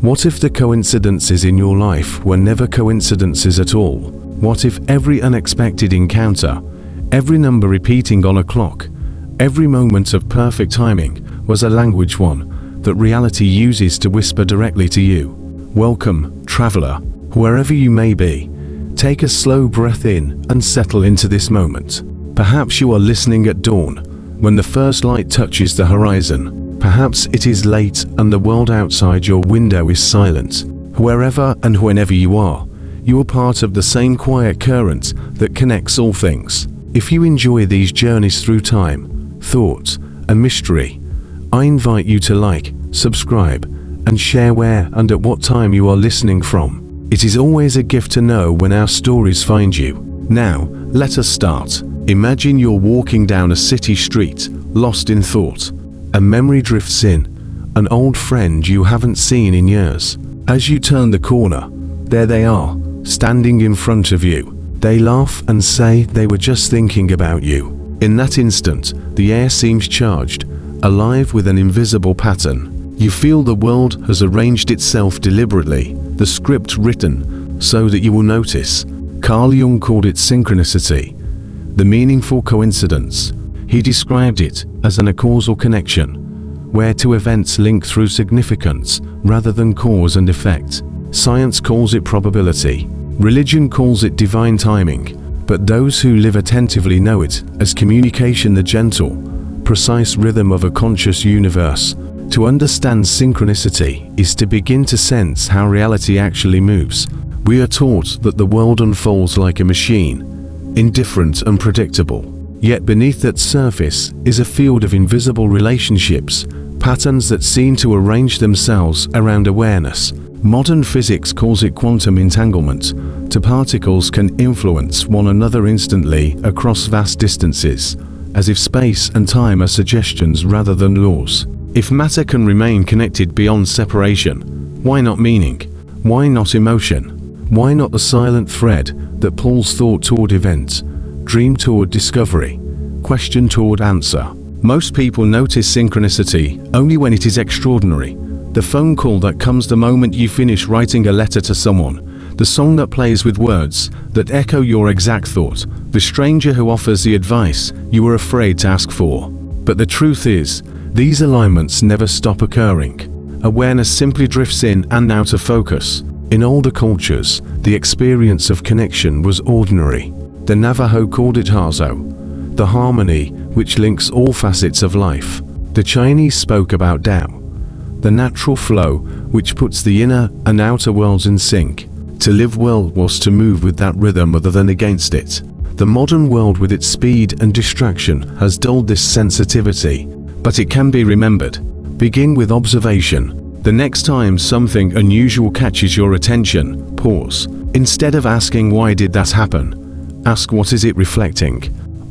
What if the coincidences in your life were never coincidences at all? What if every unexpected encounter, every number repeating on a clock, every moment of perfect timing was a language one that reality uses to whisper directly to you? Welcome, traveler, wherever you may be. Take a slow breath in and settle into this moment. Perhaps you are listening at dawn, when the first light touches the horizon. Perhaps it is late and the world outside your window is silent. Wherever and whenever you are part of the same quiet current that connects all things. If you enjoy these journeys through time, thought, and mystery, I invite you to like, subscribe, and share where and at what time you are listening from. It is always a gift to know when our stories find you. Now, let us start. Imagine you're walking down a city street, lost in thought. A memory drifts in, an old friend you haven't seen in years. As you turn the corner, there they are, standing in front of you. They laugh and say they were just thinking about you. In that instant, the air seems charged, alive with an invisible pattern. You feel the world has arranged itself deliberately, the script written so that you will notice. Carl Jung called it synchronicity, the meaningful coincidence. He described it as a causal connection, where two events link through significance rather than cause and effect. Science calls it probability. Religion calls it divine timing. But those who live attentively know it as communication, the gentle, precise rhythm of a conscious universe. To understand synchronicity is to begin to sense how reality actually moves. We are taught that the world unfolds like a machine, indifferent and predictable. Yet beneath that surface is a field of invisible relationships, patterns that seem to arrange themselves around awareness. Modern physics calls it quantum entanglement. Two particles can influence one another instantly across vast distances, as if space and time are suggestions rather than laws. If matter can remain connected beyond separation, why not meaning? Why not emotion? Why not the silent thread that pulls thought toward event, dream toward discovery, question toward answer? Most people notice synchronicity only when it is extraordinary. The phone call that comes the moment you finish writing a letter to someone, the song that plays with words that echo your exact thought, the stranger who offers the advice you were afraid to ask for. But the truth is, these alignments never stop occurring. Awareness simply drifts in and out of focus. In older cultures, the experience of connection was ordinary. The Navajo called it hazo, the harmony which links all facets of life. The Chinese spoke about Tao, the natural flow which puts the inner and outer worlds in sync. To live well was to move with that rhythm rather than against it. The modern world with its speed and distraction has dulled this sensitivity, but it can be remembered. Begin with observation. The next time something unusual catches your attention, pause. Instead of asking why did that happen, ask what is it reflecting.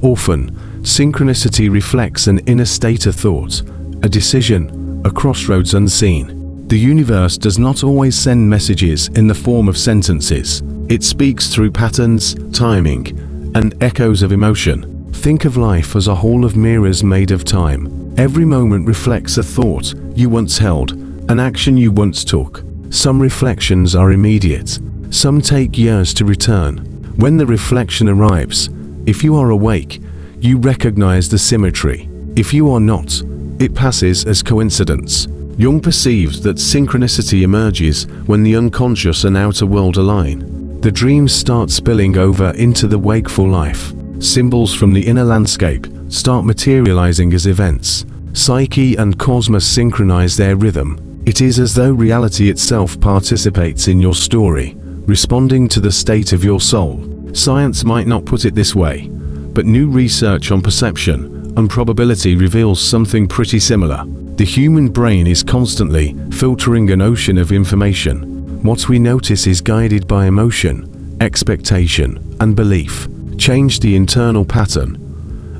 Often, synchronicity reflects an inner state of thought, a decision, a crossroads unseen. The universe does not always send messages in the form of sentences. It speaks through patterns, timing, and echoes of emotion. Think of life as a hall of mirrors made of time. Every moment reflects a thought you once held, an action you once took. Some reflections are immediate, some take years to return. When the reflection arrives, if you are awake, you recognize the symmetry. If you are not, it passes as coincidence. Jung perceives that synchronicity emerges when the unconscious and outer world align. The dreams start spilling over into the wakeful life. Symbols from the inner landscape start materializing as events. Psyche and cosmos synchronize their rhythm. It is as though reality itself participates in your story, responding to the state of your soul. Science might not put it this way, but new research on perception and probability reveals something pretty similar. The human brain is constantly filtering an ocean of information. What we notice is guided by emotion, expectation, and belief. Change the internal pattern,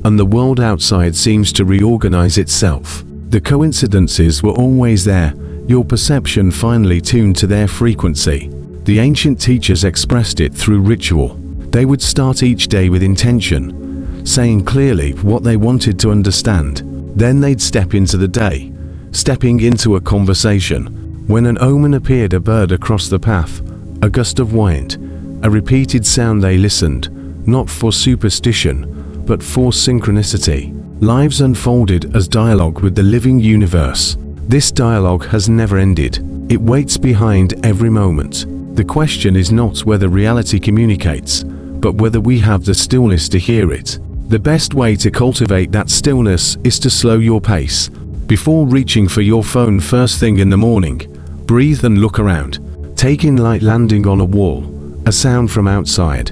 and the world outside seems to reorganize itself. The coincidences were always there, your perception finally tuned to their frequency. The ancient teachers expressed it through ritual. They would start each day with intention, saying clearly what they wanted to understand. Then they'd step into the day, stepping into a conversation, When an omen appeared, a bird across the path, a gust of wind, a repeated sound, they listened, not for superstition, but for synchronicity. Lives unfolded as dialogue with the living universe. This dialogue has never ended. It waits behind every moment. The question is not whether reality communicates, but whether we have the stillness to hear it. The best way to cultivate that stillness is to slow your pace. Before reaching for your phone first thing in the morning, breathe and look around. Take in light landing on a wall, a sound from outside,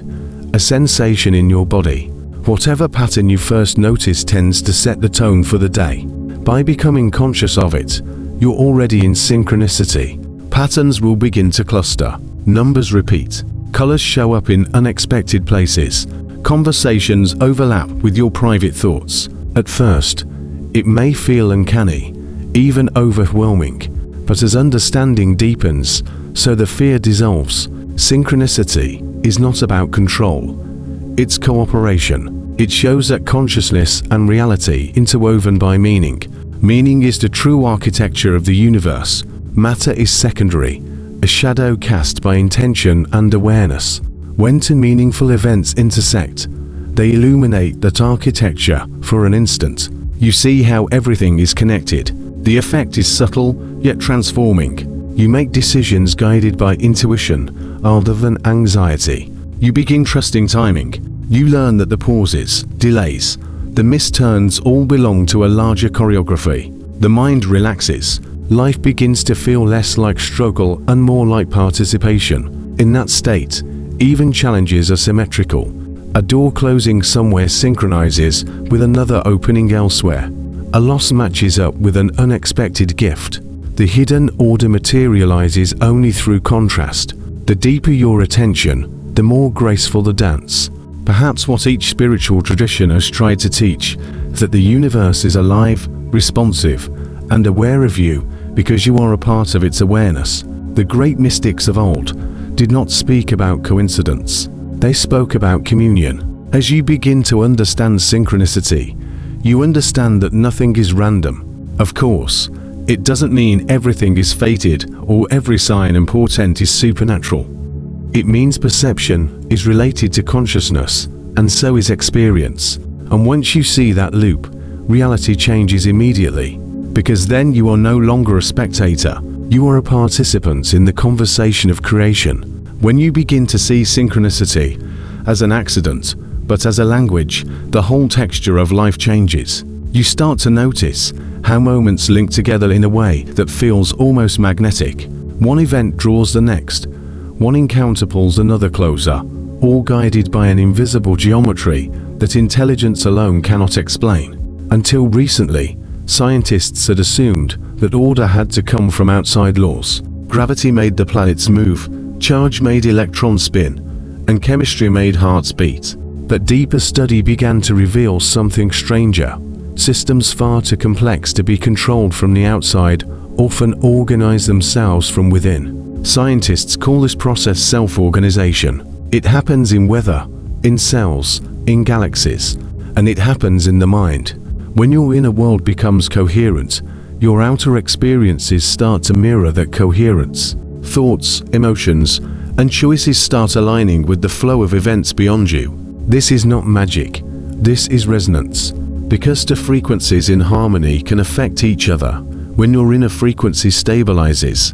a sensation in your body. Whatever pattern you first notice tends to set the tone for the day. By becoming conscious of it, you're already in synchronicity. Patterns will begin to cluster. Numbers repeat. Colors show up in unexpected places. Conversations overlap with your private thoughts. At first, it may feel uncanny, even overwhelming, but as understanding deepens, so the fear dissolves. Synchronicity is not about control. It's cooperation. It shows that consciousness and reality interwoven by meaning. Meaning is the true architecture of the universe. Matter is secondary, a shadow cast by intention and awareness. When two meaningful events intersect, they illuminate that architecture for an instant. You see how everything is connected. The effect is subtle, yet transforming. You make decisions guided by intuition rather than anxiety. You begin trusting timing. You learn that the pauses, delays, the missed turns all belong to a larger choreography. The mind relaxes. Life begins to feel less like struggle and more like participation. In that state, even challenges are symmetrical. A door closing somewhere synchronizes with another opening elsewhere. A loss matches up with an unexpected gift. The hidden order materializes only through contrast. The deeper your attention, the more graceful the dance. Perhaps what each spiritual tradition has tried to teach, that the universe is alive, responsive, and aware of you because you are a part of its awareness. The great mystics of old did not speak about coincidence. They spoke about communion. As you begin to understand synchronicity, you understand that nothing is random. Of course, it doesn't mean everything is fated or every sign and portent is supernatural. It means perception is related to consciousness, and so is experience. And once you see that loop, reality changes immediately, because then you are no longer a spectator, you are a participant in the conversation of creation. When you begin to see synchronicity as an accident, but as a language, the whole texture of life changes. You start to notice how moments link together in a way that feels almost magnetic. One event draws the next. One encounter pulls another closer, all guided by an invisible geometry that intelligence alone cannot explain. Until recently, scientists had assumed that order had to come from outside laws. Gravity made the planets move, charge made electrons spin, and chemistry made hearts beat. But deeper study began to reveal something stranger. Systems far too complex to be controlled from the outside often organize themselves from within. Scientists call this process self-organization. It happens in weather, in cells, in galaxies, and it happens in the mind. When your inner world becomes coherent, your outer experiences start to mirror that coherence. Thoughts, emotions, and choices start aligning with the flow of events beyond you. This is not magic. This is resonance. Because the frequencies in harmony can affect each other, when your inner frequency stabilizes,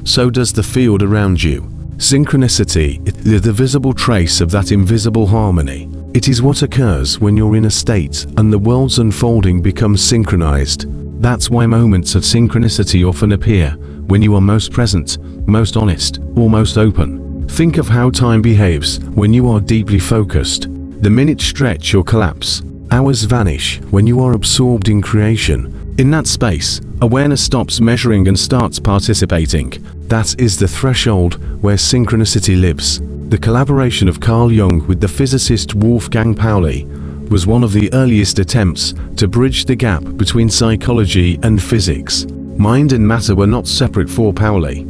so does the field around you. Synchronicity is the visible trace of that invisible harmony. It is what occurs when you're in a state and the world's unfolding becomes synchronized. That's why moments of synchronicity often appear when you are most present, most honest, or most open. Think of how time behaves when you are deeply focused. The minutes stretch or collapse. Hours vanish when you are absorbed in creation. In that space, awareness stops measuring and starts participating. That is the threshold where synchronicity lives. The collaboration of Carl Jung with the physicist Wolfgang Pauli was one of the earliest attempts to bridge the gap between psychology and physics. Mind and matter were not separate for Pauli.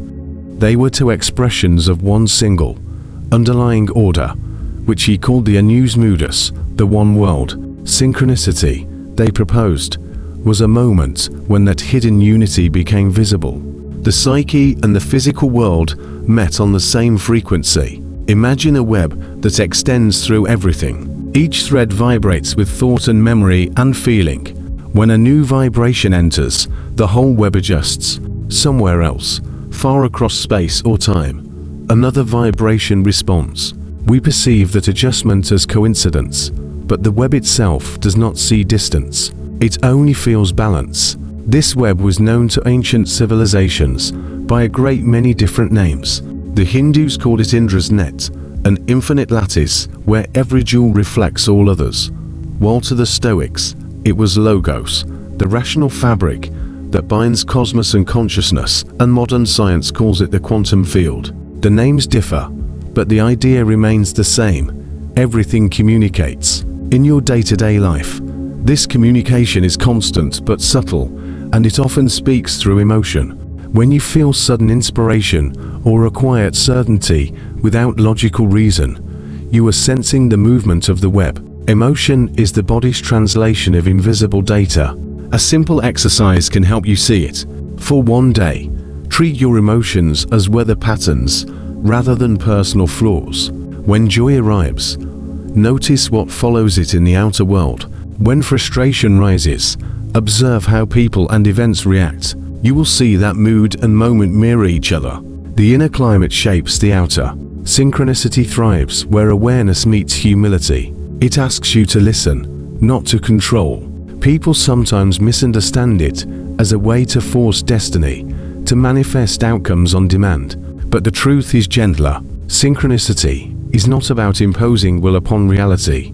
They were two expressions of one single, underlying order, which he called the annus mundus, the one world. Synchronicity, they proposed, was a moment when that hidden unity became visible. The psyche and the physical world met on the same frequency. Imagine a web that extends through everything. Each thread vibrates with thought and memory and feeling. When a new vibration enters, the whole web adjusts. Somewhere else, far across space or time, another vibration responds. We perceive that adjustment as coincidence, but the web itself does not see distance. It only feels balance. This web was known to ancient civilizations by a great many different names. The Hindus called it Indra's net, an infinite lattice where every jewel reflects all others, while to the Stoics, it was logos, the rational fabric that binds cosmos and consciousness, and modern science calls it the quantum field. The names differ, but the idea remains the same. Everything communicates. In your day-to-day life, this communication is constant but subtle, and it often speaks through emotion. When you feel sudden inspiration or a quiet certainty without logical reason, you are sensing the movement of the web. Emotion is the body's translation of invisible data. A simple exercise can help you see it. For one day, treat your emotions as weather patterns rather than personal flaws. When joy arrives, notice what follows it in the outer world. When frustration rises, observe how people and events react. You will see that mood and moment mirror each other. The inner climate shapes the outer. Synchronicity thrives where awareness meets humility. It asks you to listen, not to control. People sometimes misunderstand it as a way to force destiny, to manifest outcomes on demand. But the truth is gentler. Synchronicity is not about imposing will upon reality.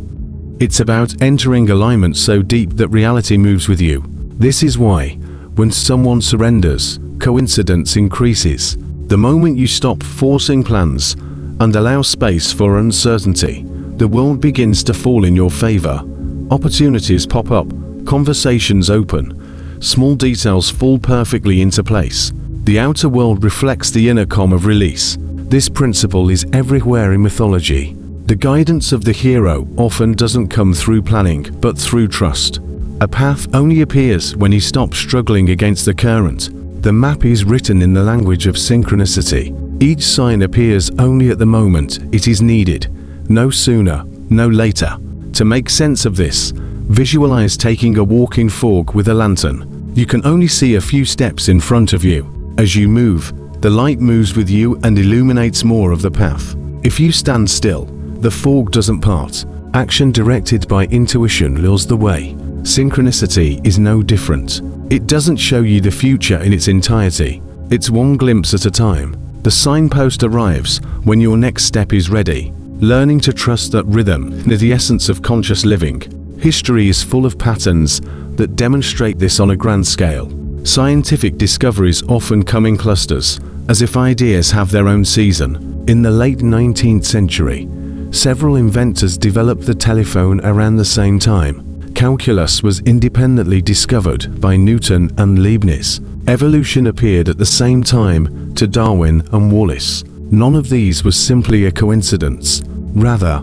It's about entering alignment so deep that reality moves with you. This is why, when someone surrenders, coincidence increases. The moment you stop forcing plans and allow space for uncertainty, the world begins to fall in your favor. Opportunities pop up, conversations open, small details fall perfectly into place. The outer world reflects the inner calm of release. This principle is everywhere in mythology. The guidance of the hero often doesn't come through planning, but through trust. A path only appears when he stops struggling against the current. The map is written in the language of synchronicity. Each sign appears only at the moment it is needed, no sooner, no later. To make sense of this, visualize taking a walk in fog with a lantern. You can only see a few steps in front of you. As you move, the light moves with you and illuminates more of the path. If you stand still, the fog doesn't part. Action directed by intuition lures the way. Synchronicity is no different. It doesn't show you the future in its entirety. It's one glimpse at a time. The signpost arrives when your next step is ready. Learning to trust that rhythm is the essence of conscious living. History is full of patterns that demonstrate this on a grand scale. Scientific discoveries often come in clusters, as if ideas have their own season. In the late 19th century, several inventors developed the telephone around the same time. Calculus was independently discovered by Newton and Leibniz. Evolution appeared at the same time to Darwin and Wallace. None of these was simply a coincidence. Rather,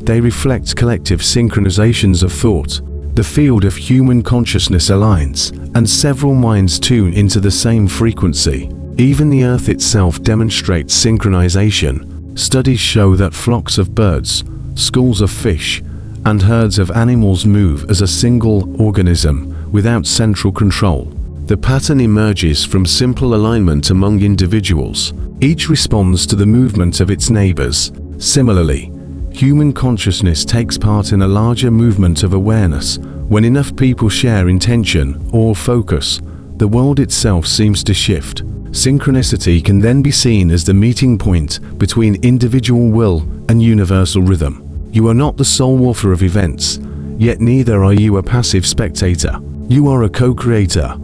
they reflect collective synchronizations of thought. The field of human consciousness aligns, and several minds tune into the same frequency. Even the Earth itself demonstrates synchronization. Studies show that flocks of birds, schools of fish, and herds of animals move as a single organism without central control. The pattern emerges from simple alignment among individuals. Each responds to the movement of its neighbors. Similarly, human consciousness takes part in a larger movement of awareness. When enough people share intention or focus, the world itself seems to shift. Synchronicity can then be seen as the meeting point between individual will and universal rhythm. You are not the sole author of events, yet neither are you a passive spectator. You are a co-creator,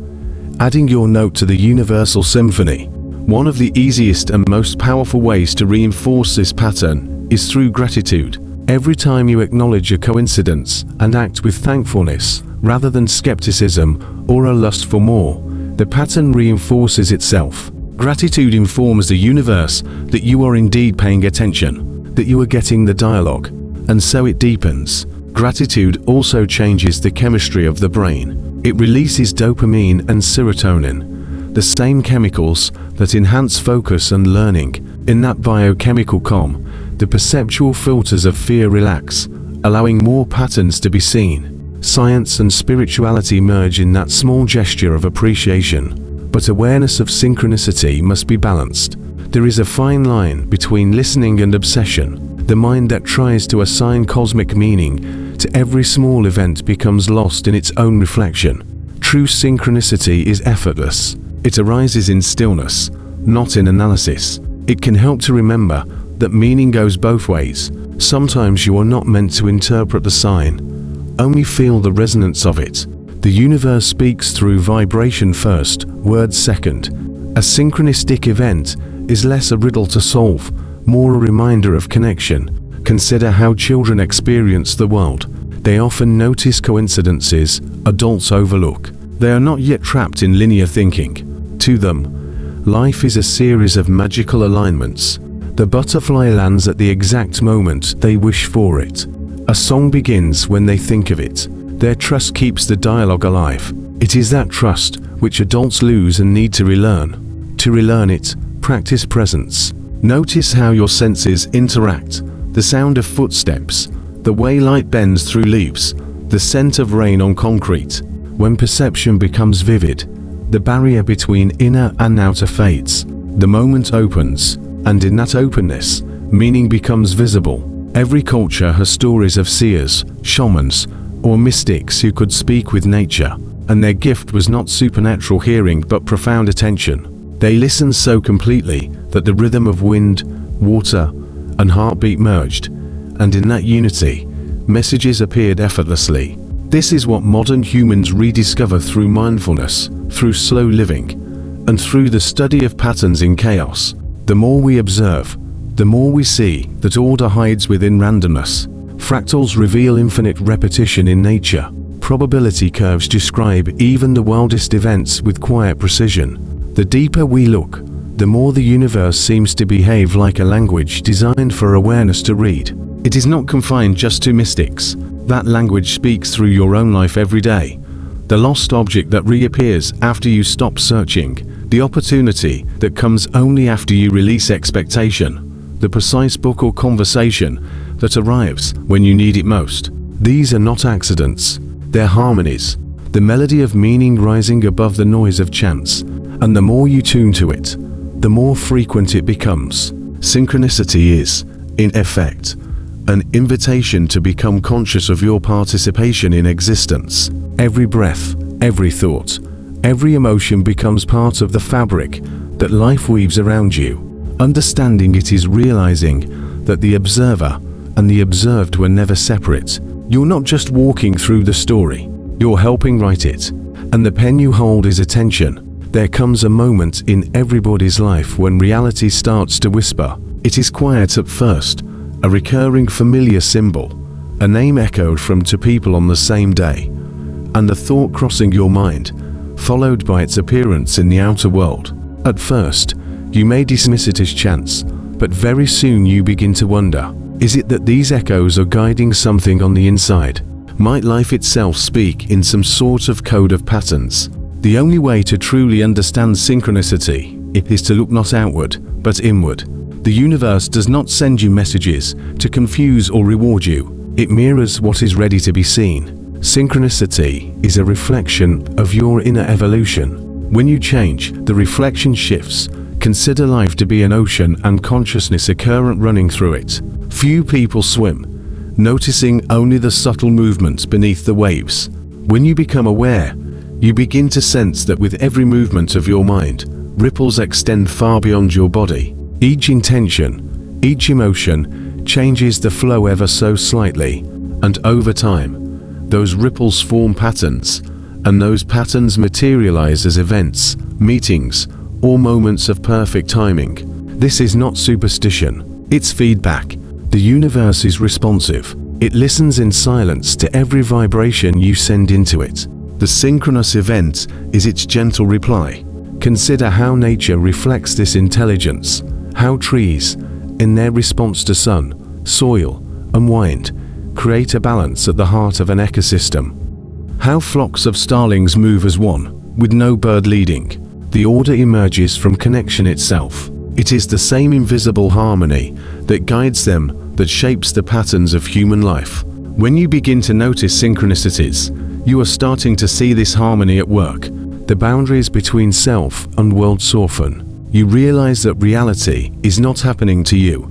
adding your note to the universal symphony. One of the easiest and most powerful ways to reinforce this pattern is through gratitude. Every time you acknowledge a coincidence and act with thankfulness, rather than skepticism or a lust for more, the pattern reinforces itself. Gratitude informs the universe that you are indeed paying attention, that you are getting the dialogue, and so it deepens. Gratitude also changes the chemistry of the brain. It releases dopamine and serotonin, the same chemicals that enhance focus and learning. In that biochemical calm, the perceptual filters of fear relax, allowing more patterns to be seen. Science and spirituality merge in that small gesture of appreciation. But awareness of synchronicity must be balanced. There is a fine line between listening and obsession. The mind that tries to assign cosmic meaning to every small event becomes lost in its own reflection. True synchronicity is effortless. It arises in stillness, not in analysis. It can help to remember that meaning goes both ways. Sometimes you are not meant to interpret the sign, only feel the resonance of it. The universe speaks through vibration first, words second. A synchronistic event is less a riddle to solve, more a reminder of connection. Consider how children experience the world. They often notice coincidences adults overlook. They are not yet trapped in linear thinking. To them, life is a series of magical alignments. The butterfly lands at the exact moment they wish for it. A song begins when they think of it. Their trust keeps the dialogue alive. It is that trust which adults lose and need to relearn. To relearn it, practice presence. Notice how your senses interact. The sound of footsteps, the way light bends through leaves, the scent of rain on concrete. When perception becomes vivid, the barrier between inner and outer fades. The moment opens, and in that openness, meaning becomes visible. Every culture has stories of seers, shamans, or mystics who could speak with nature, and their gift was not supernatural hearing but profound attention. They listened so completely that the rhythm of wind, water, and heartbeat merged, and in that unity, messages appeared effortlessly. This is what modern humans rediscover through mindfulness, through slow living, and through the study of patterns in chaos. The more we observe, the more we see that order hides within randomness. Fractals reveal infinite repetition in nature. Probability curves describe even the wildest events with quiet precision. The deeper we look, the more the universe seems to behave like a language designed for awareness to read. It is not confined just to mystics. That language speaks through your own life every day. The lost object that reappears after you stop searching. The opportunity that comes only after you release expectation. The precise book or conversation that arrives when you need it most. These are not accidents. They're harmonies. The melody of meaning rising above the noise of chance. And the more you tune to it, the more frequent it becomes. Synchronicity is, in effect, an invitation to become conscious of your participation in existence. Every breath, every thought, every emotion becomes part of the fabric that life weaves around you. Understanding it is realizing that the observer and the observed were never separate. You're not just walking through the story, you're helping write it. And the pen you hold is attention. There comes a moment in everybody's life when reality starts to whisper. It is quiet at first, a recurring familiar symbol, a name echoed from two people on the same day, and a thought crossing your mind, followed by its appearance in the outer world. At first, you may dismiss it as chance, but very soon you begin to wonder, is it that these echoes are guiding something on the inside? Might life itself speak in some sort of code of patterns? The only way to truly understand synchronicity is to look not outward, but inward. The universe does not send you messages to confuse or reward you. It mirrors what is ready to be seen. Synchronicity is a reflection of your inner evolution. When you change, the reflection shifts. Consider life to be an ocean and consciousness a current running through it. Few people swim, noticing only the subtle movements beneath the waves. When you become aware, you begin to sense that with every movement of your mind, ripples extend far beyond your body. Each intention, each emotion changes the flow ever so slightly, and over time, those ripples form patterns, and those patterns materialize as events, meetings, or moments of perfect timing. This is not superstition, it's feedback. The universe is responsive. It listens in silence to every vibration you send into it. The synchronous event is its gentle reply. Consider how nature reflects this intelligence, how trees, in their response to sun, soil, and wind, create a balance at the heart of an ecosystem. How flocks of starlings move as one, with no bird leading. the order emerges from connection itself. It is the same invisible harmony that guides them that shapes the patterns of human life. When you begin to notice synchronicities, you are starting to see this harmony at work. The boundaries between self and world soften. You realize that reality is not happening to you.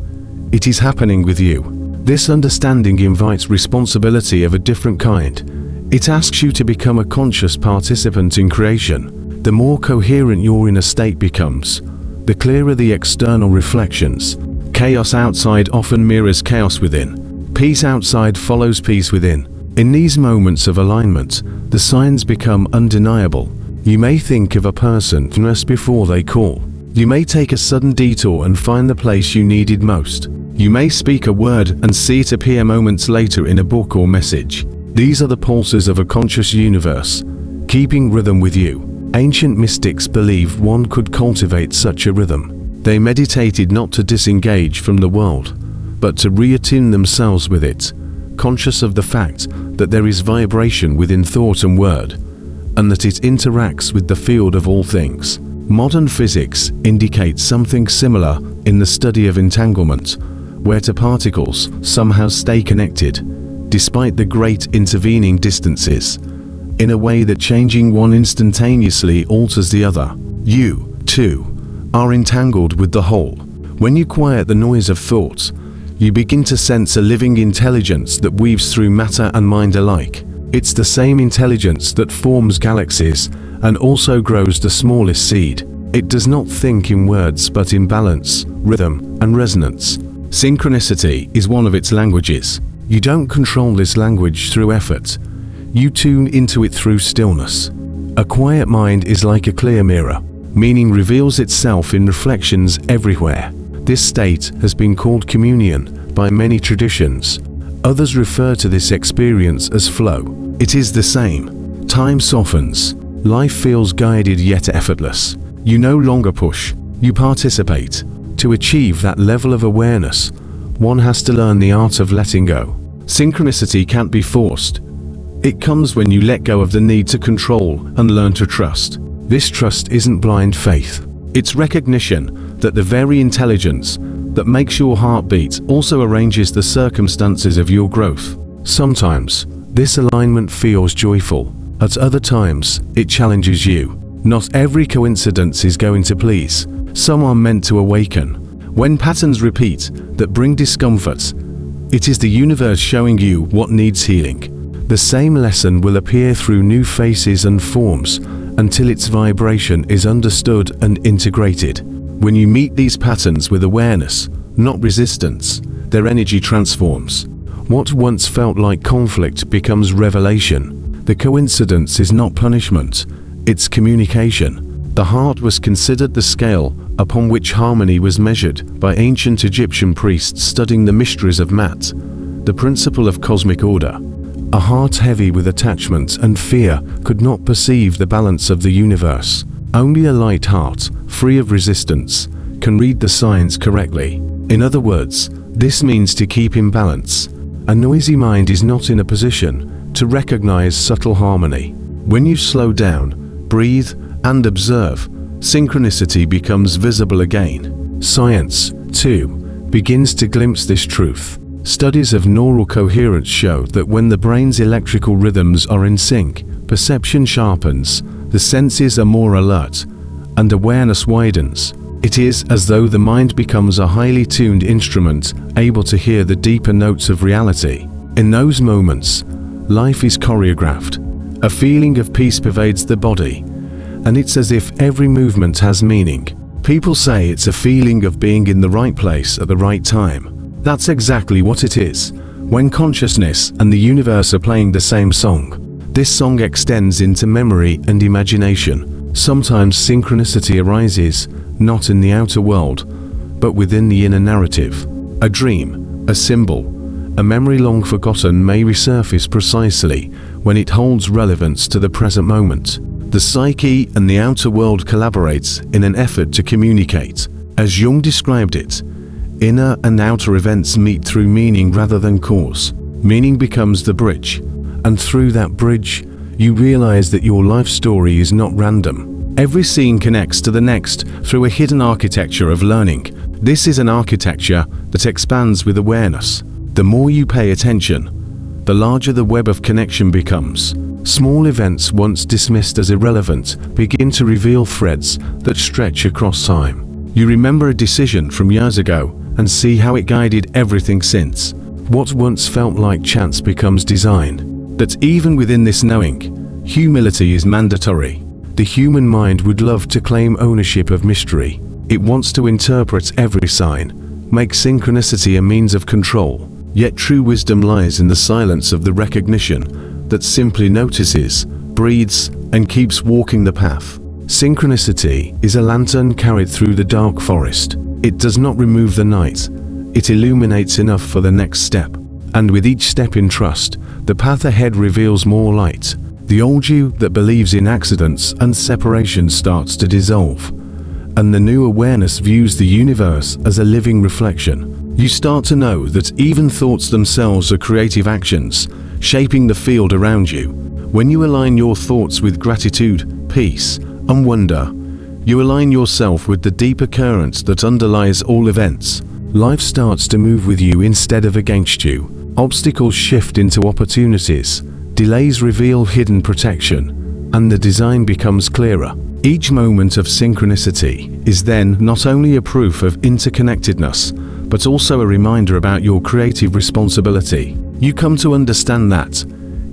It is happening with you. This understanding invites responsibility of a different kind. It asks you to become a conscious participant in creation. The more coherent your inner state becomes, the clearer the external reflections. Chaos outside often mirrors chaos within. Peace outside follows peace within. In these moments of alignment, the signs become undeniable. You may think of a person just before they call. You may take a sudden detour and find the place you needed most. You may speak a word and see it appear moments later in a book or message. These are the pulses of a conscious universe, keeping rhythm with you. Ancient mystics believed one could cultivate such a rhythm. They meditated not to disengage from the world, but to reattune themselves with it, conscious of the fact that there is vibration within thought and word, and that it interacts with the field of all things. Modern physics indicates something similar in the study of entanglement, where two particles somehow stay connected, despite the great intervening distances, in a way that changing one instantaneously alters the other. You, too, are entangled with the whole. When you quiet the noise of thought, you begin to sense a living intelligence that weaves through matter and mind alike. It's the same intelligence that forms galaxies and also grows the smallest seed. It does not think in words but in balance, rhythm, and resonance. Synchronicity is one of its languages. You don't control this language through effort. You tune into it through stillness. A quiet mind is like a clear mirror. Meaning reveals itself in reflections everywhere. This state has been called communion by many traditions. Others refer to this experience as flow. It is the same. Time softens. Life feels guided yet effortless. You no longer push, you participate. To achieve that level of awareness, one has to learn the art of letting go. Synchronicity can't be forced. It comes when you let go of the need to control and learn to trust. This trust isn't blind faith. It's recognition that the very intelligence that makes your heart beat also arranges the circumstances of your growth. Sometimes, this alignment feels joyful. At other times, it challenges you. Not every coincidence is going to please. Some are meant to awaken. When patterns repeat that bring discomfort, it is the universe showing you what needs healing. The same lesson will appear through new faces and forms until its vibration is understood and integrated. When you meet these patterns with awareness, not resistance, their energy transforms. What once felt like conflict becomes revelation. The coincidence is not punishment, it's communication. The heart was considered the scale upon which harmony was measured by ancient Egyptian priests studying the mysteries of Mat, the principle of cosmic order. A heart heavy with attachment and fear could not perceive the balance of the universe. Only a light heart, free of resistance, can read the signs correctly. In other words, this means to keep in balance. A noisy mind is not in a position to recognize subtle harmony. When you slow down, breathe, and observe, synchronicity becomes visible again. Science, too, begins to glimpse this truth. Studies of neural coherence show that when the brain's electrical rhythms are in sync, perception sharpens, the senses are more alert, and awareness widens. It is as though the mind becomes a highly tuned instrument, able to hear the deeper notes of reality. In those moments, life is choreographed. A feeling of peace pervades the body, and it's as if every movement has meaning. People say it's a feeling of being in the right place at the right time. That's exactly what it is. When consciousness and the universe are playing the same song, this song extends into memory and imagination. Sometimes synchronicity arises, not in the outer world, but within the inner narrative. A dream, a symbol, a memory long forgotten may resurface precisely when it holds relevance to the present moment. The psyche and the outer world collaborates in an effort to communicate. As Jung described it, inner and outer events meet through meaning rather than cause. Meaning becomes the bridge, and through that bridge, you realize that your life story is not random. Every scene connects to the next through a hidden architecture of learning. This is an architecture that expands with awareness. The more you pay attention, the larger the web of connection becomes. Small events once dismissed as irrelevant begin to reveal threads that stretch across time. You remember a decision from years ago and see how it guided everything since. What once felt like chance becomes design. That even within this knowing, humility is mandatory. The human mind would love to claim ownership of mystery. It wants to interpret every sign, make synchronicity a means of control. Yet true wisdom lies in the silence of the recognition that simply notices, breathes, and keeps walking the path. Synchronicity is a lantern carried through the dark forest. It does not remove the night. It illuminates enough for the next step. And with each step in trust, the path ahead reveals more light. The old you that believes in accidents and separation starts to dissolve. And the new awareness views the universe as a living reflection. You start to know that even thoughts themselves are creative actions, shaping the field around you. When you align your thoughts with gratitude, peace, and wonder, you align yourself with the deeper current that underlies all events. Life starts to move with you instead of against you. Obstacles shift into opportunities. Delays reveal hidden protection, and the design becomes clearer. Each moment of synchronicity is then not only a proof of interconnectedness, but also a reminder about your creative responsibility. You come to understand that,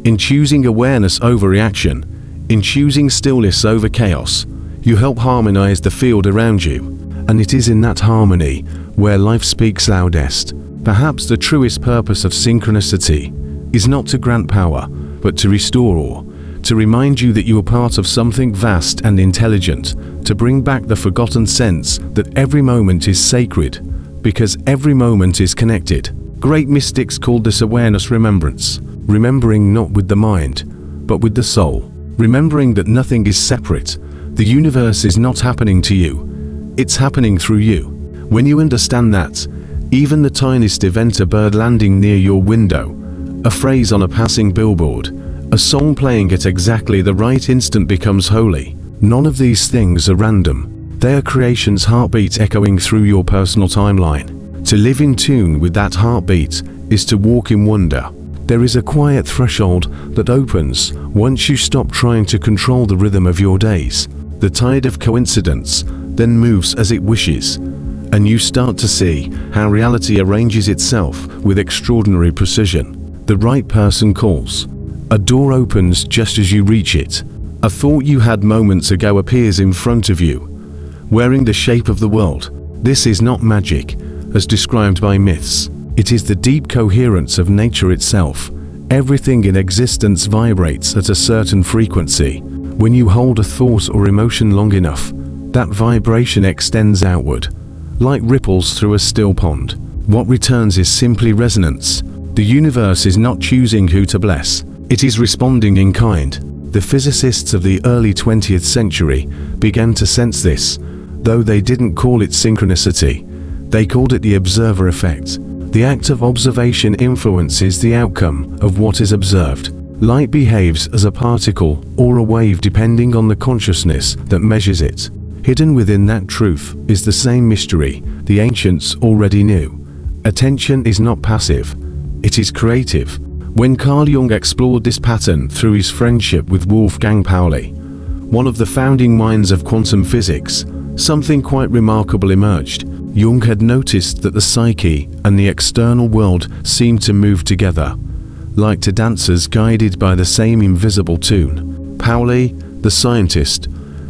in choosing awareness over reaction, in choosing stillness over chaos, you help harmonize the field around you. And it is in that harmony where life speaks loudest. Perhaps the truest purpose of synchronicity is not to grant power, but to restore awe, to remind you that you are part of something vast and intelligent, to bring back the forgotten sense that every moment is sacred, because every moment is connected. Great mystics called this awareness remembrance, remembering not with the mind, but with the soul, remembering that nothing is separate. The universe is not happening to you, it's happening through you. When you understand that, even the tiniest event, a bird landing near your window, a phrase on a passing billboard, a song playing at exactly the right instant becomes holy. None of these things are random. They are creation's heartbeat echoing through your personal timeline. To live in tune with that heartbeat is to walk in wonder. There is a quiet threshold that opens once you stop trying to control the rhythm of your days. The tide of coincidence then moves as it wishes, and you start to see how reality arranges itself with extraordinary precision. The right person calls. A door opens just as you reach it. A thought you had moments ago appears in front of you, wearing the shape of the world. This is not magic, as described by myths. It is the deep coherence of nature itself. Everything in existence vibrates at a certain frequency. When you hold a thought or emotion long enough, that vibration extends outward, like ripples through a still pond. What returns is simply resonance. The universe is not choosing who to bless. It is responding in kind. The physicists of the early 20th century began to sense this, though they didn't call it synchronicity. They called it the observer effect. The act of observation influences the outcome of what is observed. Light behaves as a particle or a wave depending on the consciousness that measures it. Hidden within that truth is the same mystery the ancients already knew. Attention is not passive, it is creative. When Carl Jung explored this pattern through his friendship with Wolfgang Pauli, one of the founding minds of quantum physics, something quite remarkable emerged. Jung had noticed that the psyche and the external world seemed to move together, like two dancers guided by the same invisible tune. Pauli, the scientist,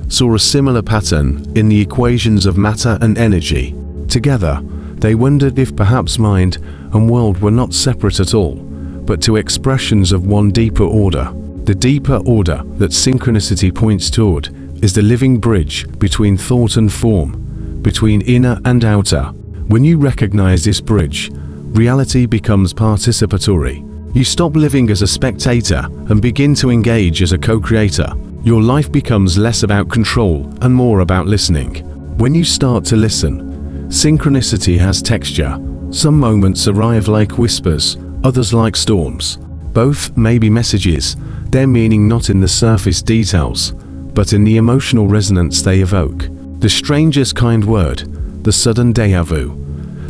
saw a similar pattern in the equations of matter and energy. Together, they wondered if perhaps mind and world were not separate at all, but two expressions of one deeper order. The deeper order that synchronicity points toward is the living bridge between thought and form, between inner and outer. When you recognize this bridge, reality becomes participatory. You stop living as a spectator and begin to engage as a co-creator. Your life becomes less about control and more about listening. When you start to listen, synchronicity has texture. Some moments arrive like whispers, others like storms. Both may be messages, their meaning not in the surface details, but in the emotional resonance they evoke. The strangest kind word, the sudden déjà vu,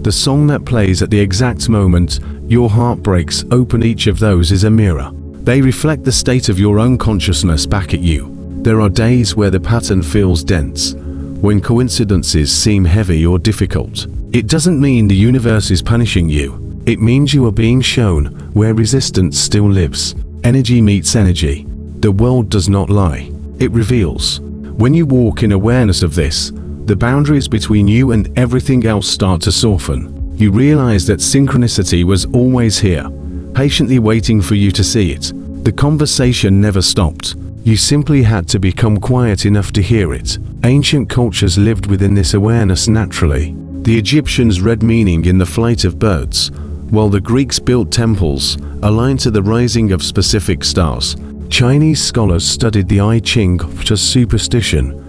the song that plays at the exact moment your heart breaks open. Each of those is a mirror. They reflect the state of your own consciousness back at you. There are days where the pattern feels dense, when coincidences seem heavy or difficult. It doesn't mean the universe is punishing you. It means you are being shown where resistance still lives. Energy meets energy. The world does not lie. It reveals. When you walk in awareness of this, the boundaries between you and everything else start to soften. You realize that synchronicity was always here, patiently waiting for you to see it. The conversation never stopped. You simply had to become quiet enough to hear it. Ancient cultures lived within this awareness naturally. The Egyptians read meaning in the flight of birds, while the Greeks built temples aligned to the rising of specific stars. Chinese scholars studied the I Ching not as superstition,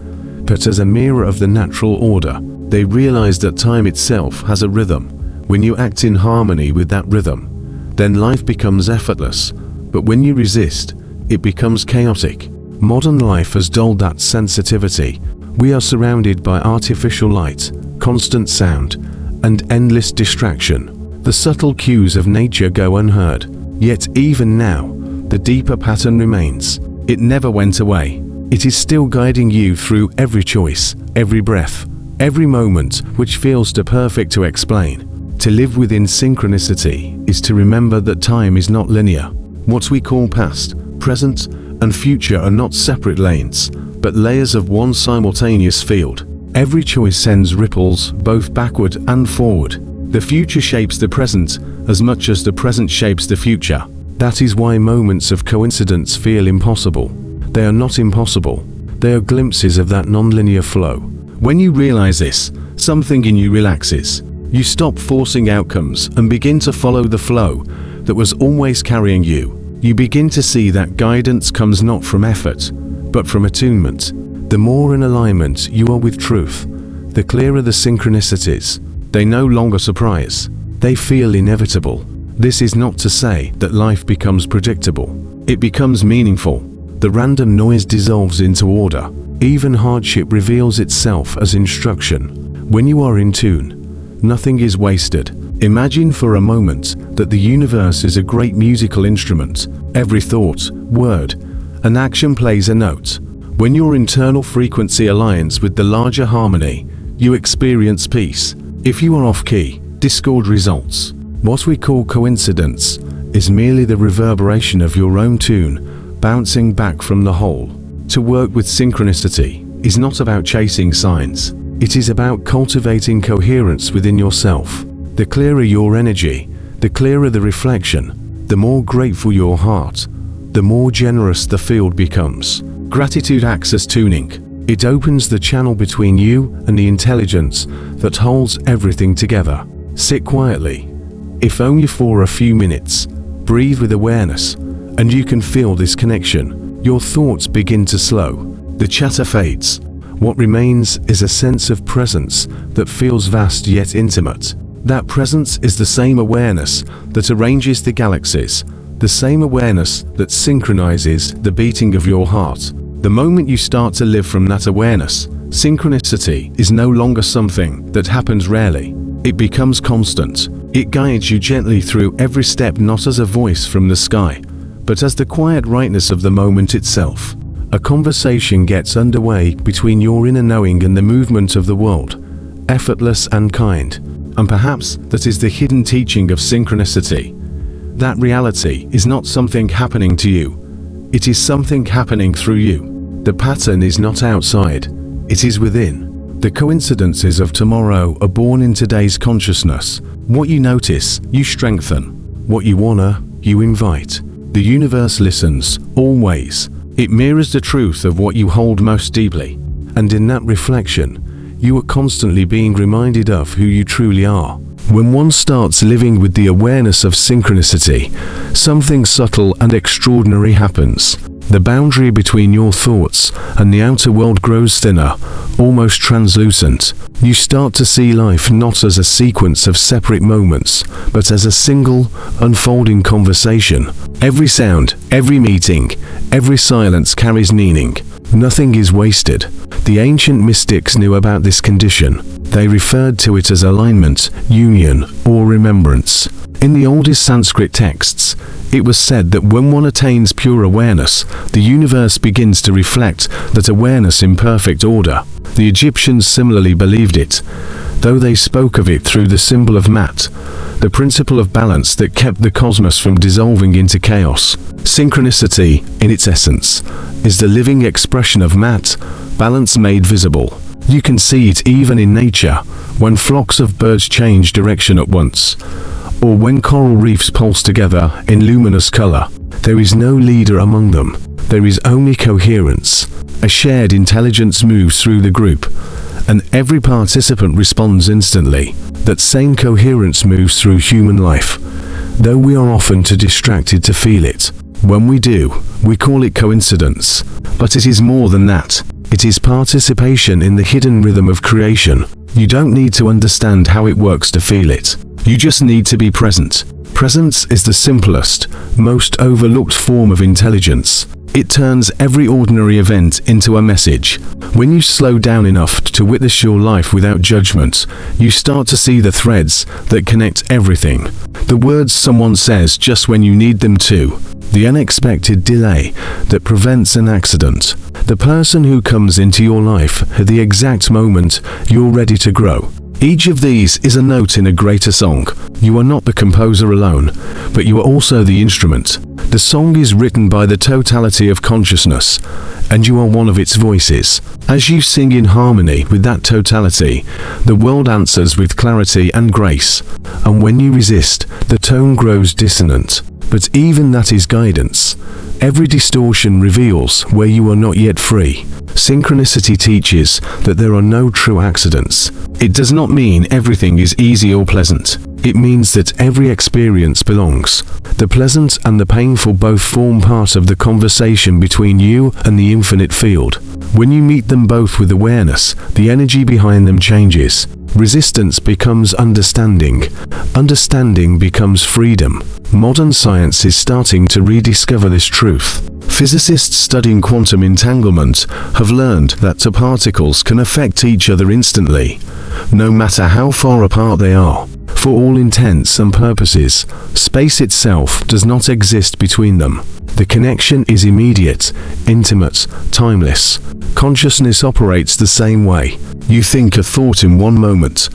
but as a mirror of the natural order. They realized that time itself has a rhythm. When you act in harmony with that rhythm, then life becomes effortless. But when you resist, it becomes chaotic. Modern life has dulled that sensitivity. We are surrounded by artificial light, constant sound, and endless distraction. The subtle cues of nature go unheard. Yet even now, the deeper pattern remains. It never went away. It is still guiding you through every choice, every breath, every moment, which feels too perfect to explain. To live within synchronicity is to remember that time is not linear. What we call past, present, and future are not separate lanes, but layers of one simultaneous field. Every choice sends ripples both backward and forward. The future shapes the present as much as the present shapes the future. That is why moments of coincidence feel impossible. They are not impossible. They are glimpses of that non-linear flow. When you realize this, something in you relaxes. You stop forcing outcomes and begin to follow the flow that was always carrying you. You begin to see that guidance comes not from effort, but from attunement. The more in alignment you are with truth, the clearer the synchronicities. They no longer surprise. They feel inevitable. This is not to say that life becomes predictable. It becomes meaningful. The random noise dissolves into order. Even hardship reveals itself as instruction. When you are in tune, nothing is wasted. Imagine for a moment that the universe is a great musical instrument. Every thought, word, and action plays a note. When your internal frequency aligns with the larger harmony, you experience peace. If you are off-key, discord results. What we call coincidence is merely the reverberation of your own tune, bouncing back from the whole. To work with synchronicity is not about chasing signs. It is about cultivating coherence within yourself. The clearer your energy, the clearer the reflection, the more grateful your heart, the more generous the field becomes. Gratitude acts as tuning. It opens the channel between you and the intelligence that holds everything together. Sit quietly, if only for a few minutes. Breathe with awareness, and you can feel this connection. Your thoughts begin to slow. The chatter fades. What remains is a sense of presence that feels vast yet intimate. That presence is the same awareness that arranges the galaxies, the same awareness that synchronizes the beating of your heart. The moment you start to live from that awareness, synchronicity is no longer something that happens rarely. It becomes constant. It guides you gently through every step, not as a voice from the sky, but as the quiet rightness of the moment itself. A conversation gets underway between your inner knowing and the movement of the world, effortless and kind. And perhaps that is the hidden teaching of synchronicity. That reality is not something happening to you. It is something happening through you. The pattern is not outside. It is within. The coincidences of tomorrow are born in today's consciousness. What you notice, you strengthen. What you honor, you invite. The universe listens, always. It mirrors the truth of what you hold most deeply. And in that reflection, you are constantly being reminded of who you truly are. When one starts living with the awareness of synchronicity, something subtle and extraordinary happens. The boundary between your thoughts and the outer world grows thinner, almost translucent. You start to see life not as a sequence of separate moments, but as a single, unfolding conversation. Every sound, every meeting, every silence carries meaning. Nothing is wasted. The ancient mystics knew about this condition. They referred to it as alignment, union, or remembrance. In the oldest Sanskrit texts, it was said that when one attains pure awareness, the universe begins to reflect that awareness in perfect order. The Egyptians similarly believed it, though they spoke of it through the symbol of Mat, the principle of balance that kept the cosmos from dissolving into chaos. Synchronicity, in its essence, is the living expression of Mat, balance made visible. You can see it even in nature, when flocks of birds change direction at once, or when coral reefs pulse together in luminous color. There is no leader among them. There is only coherence. A shared intelligence moves through the group, and every participant responds instantly. That same coherence moves through human life, though we are often too distracted to feel it. When we do, we call it coincidence, but it is more than that. It is participation in the hidden rhythm of creation. You don't need to understand how it works to feel it. You just need to be present. Presence is the simplest, most overlooked form of intelligence. It turns every ordinary event into a message. When you slow down enough to witness your life without judgment, you start to see the threads that connect everything. The words someone says just when you need them to. The unexpected delay that prevents an accident. The person who comes into your life at the exact moment you're ready to grow. Each of these is a note in a greater song. You are not the composer alone, but you are also the instrument. The song is written by the totality of consciousness, and you are one of its voices. As you sing in harmony with that totality, the world answers with clarity and grace. And when you resist, the tone grows dissonant. But even that is guidance. Every distortion reveals where you are not yet free. Synchronicity teaches that there are no true accidents. It does not mean everything is easy or pleasant. It means that every experience belongs. The pleasant and the painful both form part of the conversation between you and the infinite field. When you meet them both with awareness, the energy behind them changes. Resistance becomes understanding. Understanding becomes freedom. Modern science is starting to rediscover this truth. Physicists studying quantum entanglement have learned that two particles can affect each other instantly, no matter how far apart they are. For all intents and purposes, space itself does not exist between them. The connection is immediate, intimate, timeless. Consciousness operates the same way. You think a thought in one moment,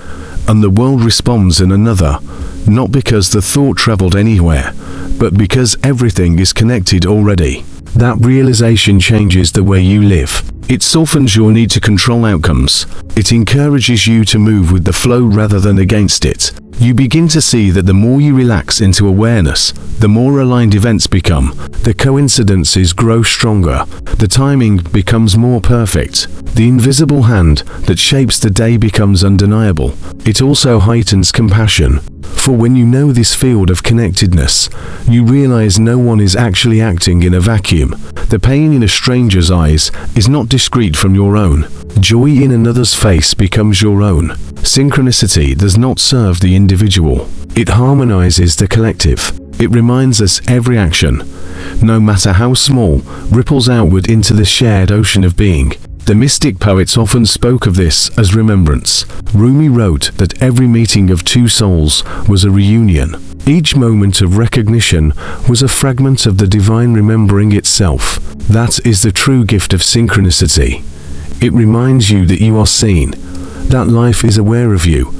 and the world responds in another, not because the thought traveled anywhere, but because everything is connected already. That realization changes the way you live. It softens your need to control outcomes. It encourages you to move with the flow rather than against it. You begin to see that the more you relax into awareness, the more aligned events become. The coincidences grow stronger. The timing becomes more perfect. The invisible hand that shapes the day becomes undeniable. It also heightens compassion. For when you know this field of connectedness, you realize no one is actually acting in a vacuum. The pain in a stranger's eyes is not discrete from your own. Joy in another's face becomes your own. Synchronicity does not serve the individual. It harmonizes the collective. It reminds us every action, no matter how small, ripples outward into the shared ocean of being. The mystic poets often spoke of this as remembrance. Rumi wrote that every meeting of two souls was a reunion. Each moment of recognition was a fragment of the divine remembering itself. That is the true gift of synchronicity. It reminds you that you are seen, that life is aware of you,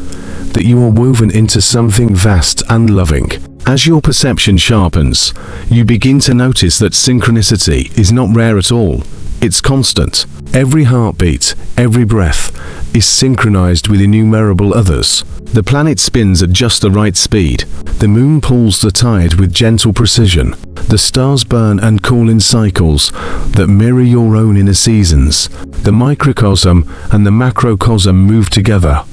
that you are woven into something vast and loving. As your perception sharpens, you begin to notice that synchronicity is not rare at all. It's constant. Every heartbeat, every breath, is synchronized with innumerable others. The planet spins at just the right speed. The moon pulls the tide with gentle precision. The stars burn and cool in cycles that mirror your own inner seasons. The microcosm and the macrocosm move together,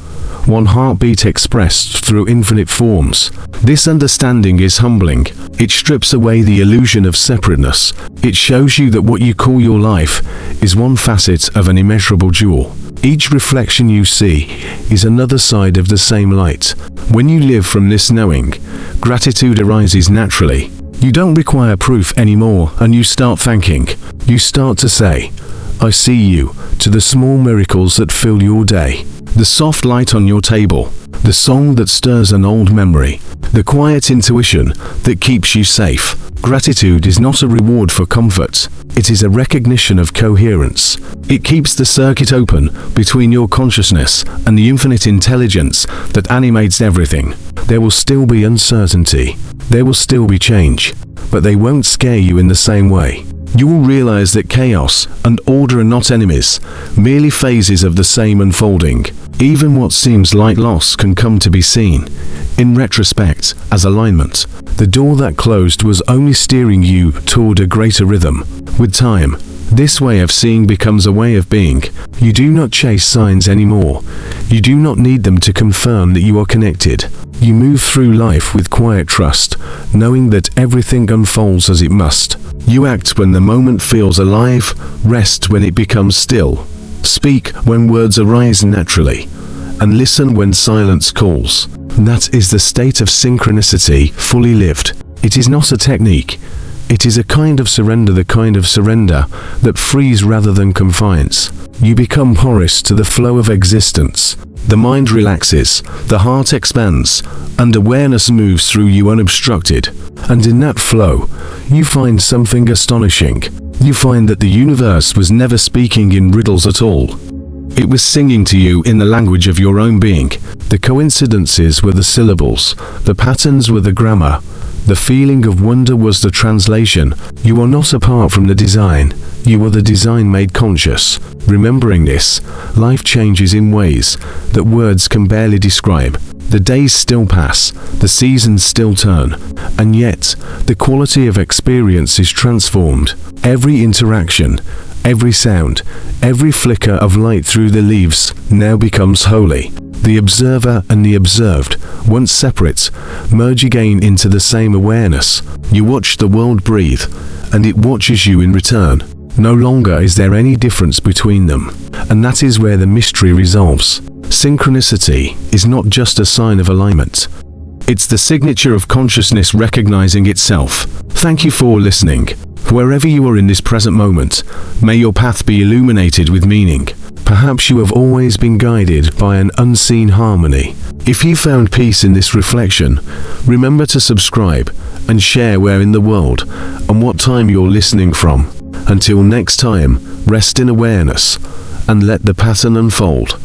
one heartbeat expressed through infinite forms. This understanding is humbling. It strips away the illusion of separateness. It shows you that what you call your life is one facet of an immeasurable jewel. Each reflection you see is another side of the same light. When you live from this knowing, gratitude arises naturally. You don't require proof anymore, and you start thanking. You start to say, I see you, to the small miracles that fill your day. The soft light on your table, the song that stirs an old memory, the quiet intuition that keeps you safe. Gratitude is not a reward for comfort. It is a recognition of coherence. It keeps the circuit open between your consciousness and the infinite intelligence that animates everything. There will still be uncertainty. There will still be change. But they won't scare you in the same way. You will realize that chaos and order are not enemies, merely phases of the same unfolding. Even what seems like loss can come to be seen, in retrospect, as alignment. The door that closed was only steering you toward a greater rhythm. With time, this way of seeing becomes a way of being. You do not chase signs anymore. You do not need them to confirm that you are connected. You move through life with quiet trust, knowing that everything unfolds as it must. You act when the moment feels alive, rest when it becomes still, speak when words arise naturally, and listen when silence calls. That is the state of synchronicity fully lived. It is not a technique. It is a kind of surrender, the kind of surrender that frees rather than confines. You become porous to the flow of existence. The mind relaxes, the heart expands, and awareness moves through you unobstructed. And in that flow, you find something astonishing. You find that the universe was never speaking in riddles at all. It was singing to you in the language of your own being. The coincidences were the syllables, the patterns were the grammar. The feeling of wonder was the translation. You are not apart from the design. You are the design made conscious. Remembering this, life changes in ways that words can barely describe. The days still pass, the seasons still turn, and yet the quality of experience is transformed. Every interaction, every sound, every flicker of light through the leaves now becomes holy. The observer and the observed, once separate, merge again into the same awareness. You watch the world breathe, and it watches you in return. No longer is there any difference between them, and that is where the mystery resolves. Synchronicity is not just a sign of alignment. It's the signature of consciousness recognizing itself. Thank you for listening. Wherever you are in this present moment, may your path be illuminated with meaning. Perhaps you have always been guided by an unseen harmony. If you found peace in this reflection, remember to subscribe and share where in the world and what time you're listening from. Until next time, rest in awareness and let the pattern unfold.